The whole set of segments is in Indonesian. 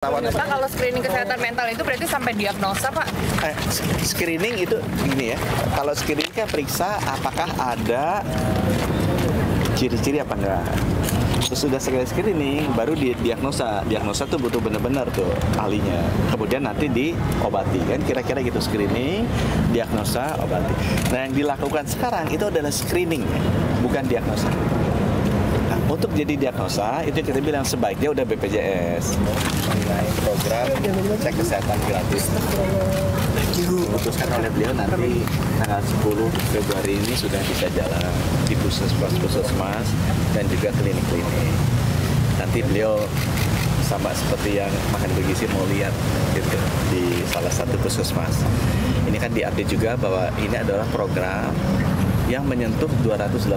Pak, kalau screening kesehatan mental itu berarti sampai diagnosa, Pak? Screening itu gini ya, kalau screening kan periksa apakah ada ciri-ciri apa enggak. Terus sudah sekali screening, baru diagnosa. Diagnosa tuh butuh benar-benar tuh ahlinya. Kemudian nanti diobati kan, kira-kira gitu screening, diagnosa, obati. Nah yang dilakukan sekarang itu adalah screening, bukan diagnosa. Nah, untuk jadi diagnosa itu kita bilang sebaiknya udah BPJS mengenai program cek kesehatan gratis. Diputuskan oleh beliau nanti tanggal 10 Februari ini sudah bisa jalan di puskesmas dan juga klinik-klinik. Nanti beliau sama seperti yang makan bergizi mau lihat gitu di salah satu puskesmas. Ini kan diupdate juga bahwa ini adalah program yang menyentuh 280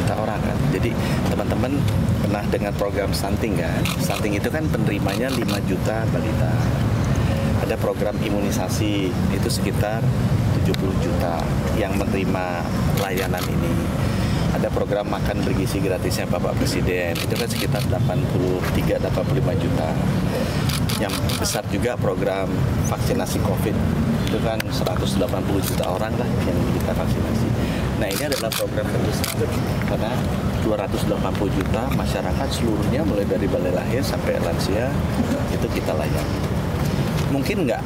juta orang kan. Jadi teman-teman pernah dengar program stunting kan? Stunting itu kan penerimanya 5 juta balita. Ada program imunisasi itu sekitar 70 juta yang menerima layanan ini. Ada program makan bergizi gratisnya Bapak Presiden, itu kan sekitar 83-85 juta. Yang besar juga program vaksinasi COVID, itu kan 180 juta orang lah yang kita vaksinasi. Nah ini adalah program terbesar karena 280 juta masyarakat seluruhnya mulai dari balai lahir sampai lansia itu kita layani. Mungkin nggak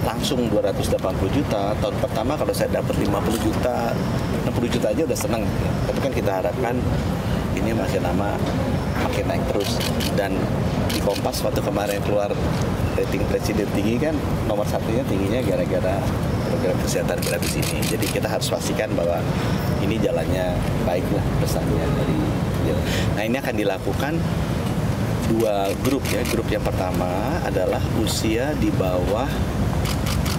langsung 280 juta, tahun pertama kalau saya dapat 50 juta, 60 juta aja udah seneng. Tapi kan kita harapkan ini makin lama makin naik terus. Dan di Kompas waktu kemarin keluar rating presiden tinggi kan, nomor satunya tingginya gara-gara program kesehatan gratis ini. Jadi kita harus pastikan bahwa ini jalannya baik lah pesannya dari. Nah ini akan dilakukan dua grup ya. Grup yang pertama adalah usia di bawah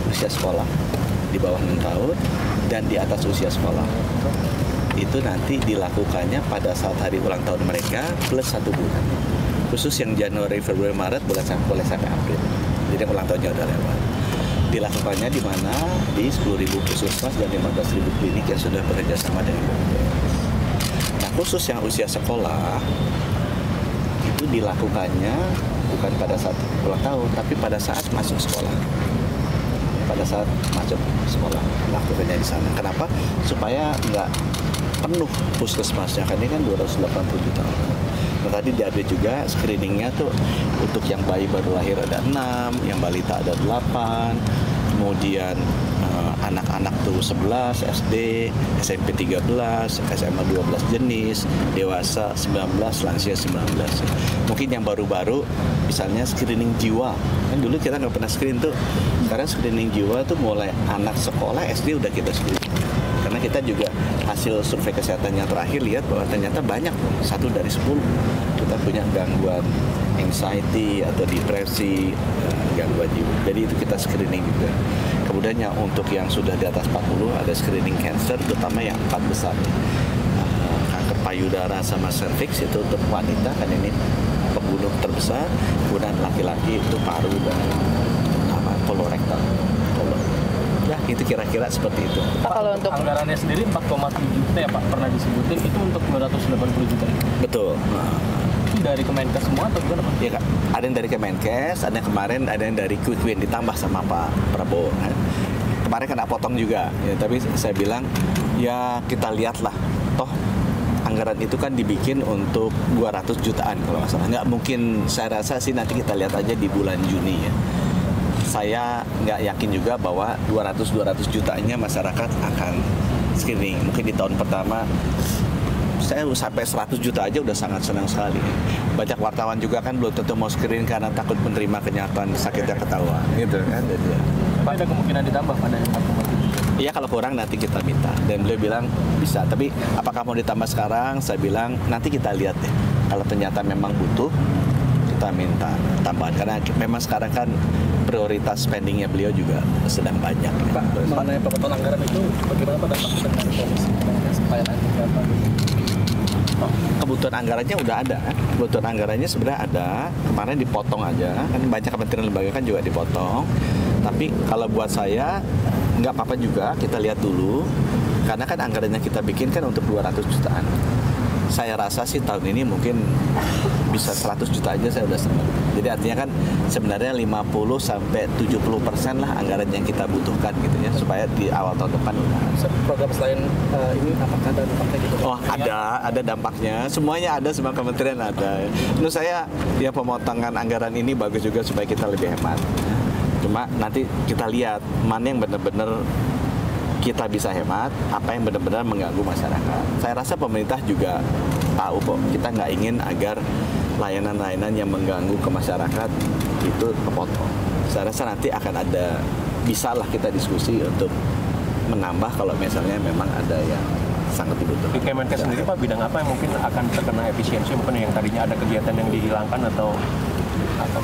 usia sekolah, di bawah 6 tahun dan di atas usia sekolah. Itu nanti dilakukannya pada saat hari ulang tahun mereka plus 1 bulan. Khusus yang Januari, Februari, Maret boleh sampai April. Jadi ulang tahunnya udah lewat. Dilakukannya di mana? Di 10.000 puskesmas dan 15.000 klinik yang sudah bekerja sama dengan BPJS. Nah, khusus yang usia sekolah itu dilakukannya bukan pada saat ulang tahun, tapi pada saat masuk sekolah. Pada saat masuk sekolah lakukannya di sana. Kenapa? Supaya nggak penuh puskesmasnya, kan ini kan 280 juta. Nah, tadi diupdate juga screeningnya tuh untuk yang bayi baru lahir ada 6, yang balita ada 8, kemudian anak-anak tuh 11, SD, SMP 13, SMA 12 jenis, dewasa 19, lansia 19. Mungkin yang baru-baru misalnya screening jiwa. Kan dulu kita nggak pernah screen tuh. Sekarang screening jiwa tuh mulai anak sekolah SD udah kita screen. Karena kita juga hasil survei kesehatan yang terakhir lihat bahwa ternyata banyak, 1 dari 10 kita punya gangguan anxiety atau depresi, gangguan jiwa. Jadi itu kita screening juga. Kemudian yang untuk yang sudah di atas 40 ada screening cancer, terutama yang 4 besar. Kanker payudara sama serviks itu untuk wanita kan ini pembunuh terbesar. Kemudian laki-laki itu paru dan kolorektal. Ya, itu kira-kira seperti itu. Kalau untuk anggarannya sendiri 4,7 juta ya Pak, pernah disebutin itu untuk 280 juta. Betul. Itu dari Kemenkes semua atau gimana Pak? Iya Kak, ada yang dari Kemenkes, ada yang kemarin ada yang dari Quick Win ditambah sama Pak Prabowo. Kemarin kena potong juga, ya, tapi saya bilang ya kita lihatlah, toh anggaran itu kan dibikin untuk 200 jutaan kalau nggak salah. Nggak mungkin, saya rasa sih nanti kita lihat aja di bulan Juni ya. Saya nggak yakin juga bahwa 200 jutanya masyarakat akan screening. Mungkin di tahun pertama saya sampai 100 juta aja udah sangat senang sekali. Banyak wartawan juga kan belum tentu mau screening karena takut menerima kenyataan sakitnya ketahuan gitu kan. Jadi, Pak, ada kemungkinan ditambah pada 4,7? Iya, kalau kurang nanti kita minta. Dan beliau bilang bisa, tapi apakah mau ditambah sekarang? Saya bilang nanti kita lihat deh. Kalau ternyata memang butuh, kita minta tambahan. Karena memang sekarang kan prioritas spendingnya beliau juga sedang banyak. Pak, mengenai pemotongan anggaran itu bagaimana Pak dapat dengan komisi supaya nanti berapa? Kebutuhan anggarannya udah ada kan? Kebutuhan anggarannya sebenarnya ada, kemarin dipotong aja, kan banyak kementerian lembaga kan juga dipotong. Tapi kalau buat saya nggak apa-apa juga, kita lihat dulu, karena kan anggarannya kita bikin kan untuk 200 jutaan. Saya rasa sih tahun ini mungkin bisa 100 juta aja saya udah senang. Jadi artinya kan sebenarnya 50 sampai 70% lah anggaran yang kita butuhkan gitu ya supaya di awal tahun depan. Program selain ini apakah ada dampaknya gitu? Oh ada dampaknya. Semuanya ada, semua kementerian ada. Menurut saya ya pemotongan anggaran ini bagus juga supaya kita lebih hemat. Cuma nanti kita lihat mana yang benar-benar kita bisa hemat, apa yang benar-benar mengganggu masyarakat. Saya rasa pemerintah juga tahu kok, kita nggak ingin agar layanan-layanan yang mengganggu ke masyarakat itu kepotong. Saya rasa nanti akan ada, bisalah kita diskusi untuk menambah kalau misalnya memang ada yang sangat dibutuhkan. Di Kemenkes sendiri Pak, bidang apa yang mungkin akan terkena efisiensi, mungkin yang tadinya ada kegiatan yang dihilangkan atau apa?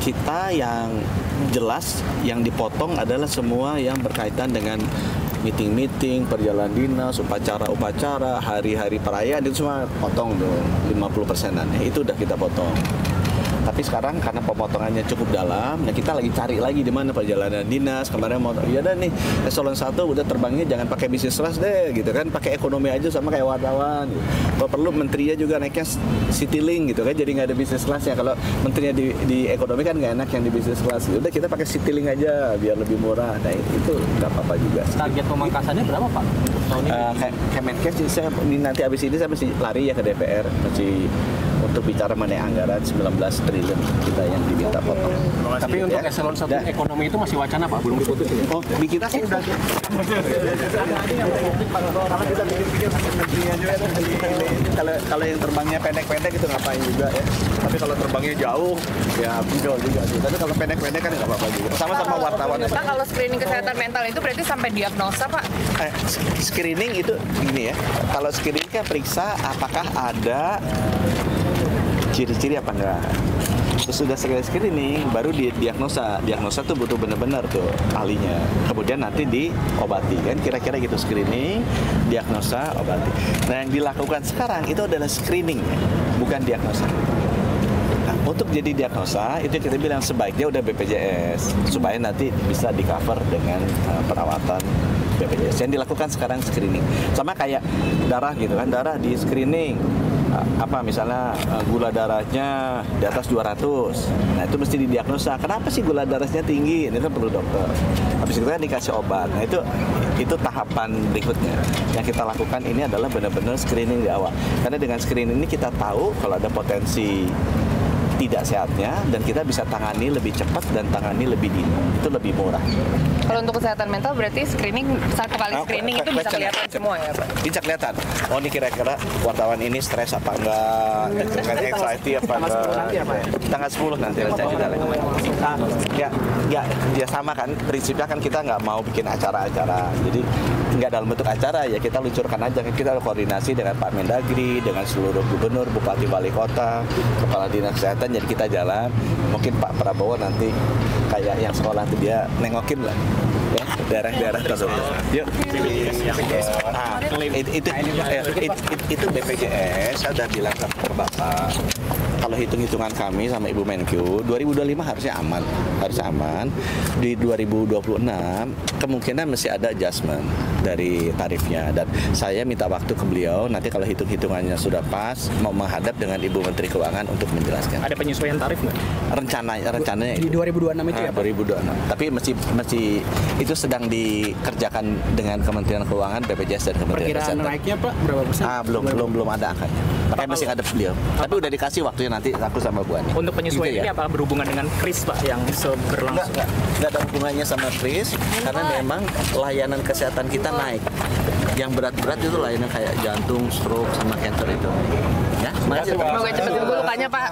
Kita yang jelas yang dipotong adalah semua yang berkaitan dengan meeting-meeting, perjalanan dinas, upacara-upacara, hari-hari perayaan itu semua potong tuh 50%-an. Itu udah kita potong. Tapi sekarang karena pemotongannya cukup dalam, nah kita lagi cari lagi di mana perjalanan dinas. Kemarin mau ya dah nih eselon 1 udah terbangnya jangan pakai bisnis kelas deh gitu kan, pakai ekonomi aja sama kayak wartawan. Kalau perlu menterinya juga naiknya Citylink gitu kan, jadi nggak ada bisnis kelasnya. Kalau menterinya di ekonomi kan nggak enak yang di bisnis kelas. Udah kita pakai Citylink aja biar lebih murah. Nah itu nggak apa-apa juga. Target pemangkasannya berapa Pak tahun ini? Kemenkes saya nanti abis ini saya masih lari ya ke DPR, masih untuk bicara mengenai anggaran 19 triliun kita yang diminta potong. Tapi untuk eselon 1 ekonomi itu masih wacana Pak, belum diputus ya? Oh, di kita sih udah. Kalau yang terbangnya pendek-pendek itu ngapain juga ya. Tapi kalau terbangnya jauh ya pinjol juga sih. Tapi kalau pendek-pendek kan nggak apa-apa juga. Sama-sama wartawan. Pak, kalau screening kesehatan mental itu berarti sampai diagnosa Pak? Screening itu gini ya. Kalau screening kan periksa apakah ada ciri-ciri apa enggak. Terus sudah sekali screening baru diagnosa. Diagnosa tuh butuh benar-benar tuh ahlinya. Kemudian nanti diobati kan, kira-kira gitu, screening, diagnosa, obati. Nah yang dilakukan sekarang itu adalah screening, bukan diagnosa. Nah, untuk jadi diagnosa itu kita bilang sebaiknya udah BPJS supaya nanti bisa di cover dengan perawatan BPJS. Yang dilakukan sekarang screening. Sama kayak darah gitu kan, darah di screening. Apa misalnya gula darahnya di atas 200. Nah, itu mesti didiagnosa. Kenapa sih gula darahnya tinggi? Ini kan perlu dokter. Habis itu kan dikasih obat. Nah, itu tahapan berikutnya. Yang kita lakukan ini adalah benar-benar screening di awal. Karena dengan screening ini kita tahu kalau ada potensi tidak sehatnya dan kita bisa tangani lebih cepat dan tangani lebih dini. Itu lebih murah. Kalau untuk kesehatan mental berarti screening, satu kali screening itu bisa kelihatan semua ya Pak? Bisa kelihatan. Oh ini kira-kira wartawan ini stres apa enggak, dengan anxiety apa enggak. Tanggal 10 nanti rencana kita ya sama kan, prinsipnya kan kita nggak mau bikin acara-acara. Jadi nggak dalam bentuk acara ya kita luncurkan aja. Kita koordinasi dengan Pak Mendagri, dengan seluruh gubernur, bupati, wali kota, kepala dinas kesehatan. Jadi kita jalan, mungkin Pak Prabowo nanti kayak yang sekolah itu dia nengokin lah ya daerah-daerah tersebut. Yuk. Nah, itu BPJS saya udah bilang ke Bapak. Kalau hitung-hitungan kami sama Ibu Menkyu, 2025 harusnya aman. Di 2026 kemungkinan masih ada adjustment dari tarifnya dan saya minta waktu ke beliau nanti kalau hitung-hitungannya sudah pas mau menghadap dengan Ibu Menteri Keuangan untuk menjelaskan. Ada penyesuaian tarif nggak? Rencananya di 2026 itu ya Pak? 2026. Tapi masih itu sedang dikerjakan dengan Kementerian Keuangan, BPJS dan Kementerian Kesehatan. Perkiraan naiknya Pak berapa persen? Belum ada angkanya. Makanya masih ngadep beliau. Tapi udah dikasih waktunya nanti aku sama Bu Ani. Untuk penyesuaian Gitu ini apa berhubungan dengan kris Pak yang berlangsung? Nggak ada hubungannya sama kris karena memang layanan kesehatan kita naik. Yang berat-berat itu layanan kayak jantung, stroke, sama cancer itu. Ya, Semoga cepat sembuh lukanya Pak.